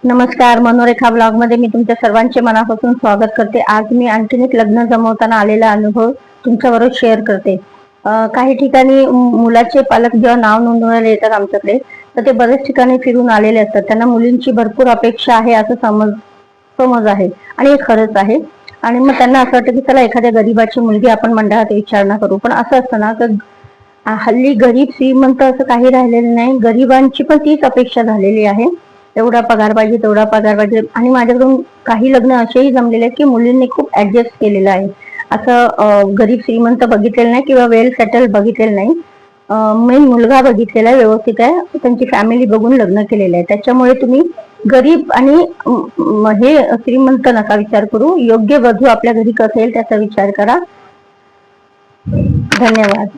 नमस्कार, मनोरेखा ब्लॉग मध्ये मी तुमच्या सर्वांचे मनापासून स्वागत करते। आज मी आणखीन एक लग्न जमवताना आलेला अनुभव तुमच्याबरोबर शेअर करते। काही ठिकाणी मुलाचे पालक जेव्हा नाव नोंदवायला येतात आमच्याकडे, तर ते बरेच ठिकाणी फिरून आलेले असतात। त्यांना मुलींची भरपूर अपेक्षा आहे असं समज आहे आणि हे खरंच आहे। आणि मग त्यांना असं वाटतं की चला एखाद्या गरीबाची मुलगी आपण मंडळात विचारणा करू, पण असं असतं ना तर हल्ली गरीब श्रीमंत असं काही राहिलेलं नाही, गरिबांची पण तीच अपेक्षा झालेली आहे। एवढा पगार पाहिजे, तेवढा पगार पाहिजे। आणि माझ्याकडून काही लग्न असेही जमलेले आहेत की मुलींनी खूप ऍडजस्ट केलेलं आहे। असं गरीब श्रीमंत बघितलेलं नाही किंवा वेल सेटल बघितलेलं नाही। मेन मुलगा बघितलेला आहे, व्यवस्थित आहे, त्यांची फॅमिली बघून लग्न केलेलं आहे। त्याच्यामुळे तुम्ही गरीब आणि हे श्रीमंत नका विचार करू, योग्य वधू आपल्या घरी कसेल त्याचा विचार करा। धन्यवाद।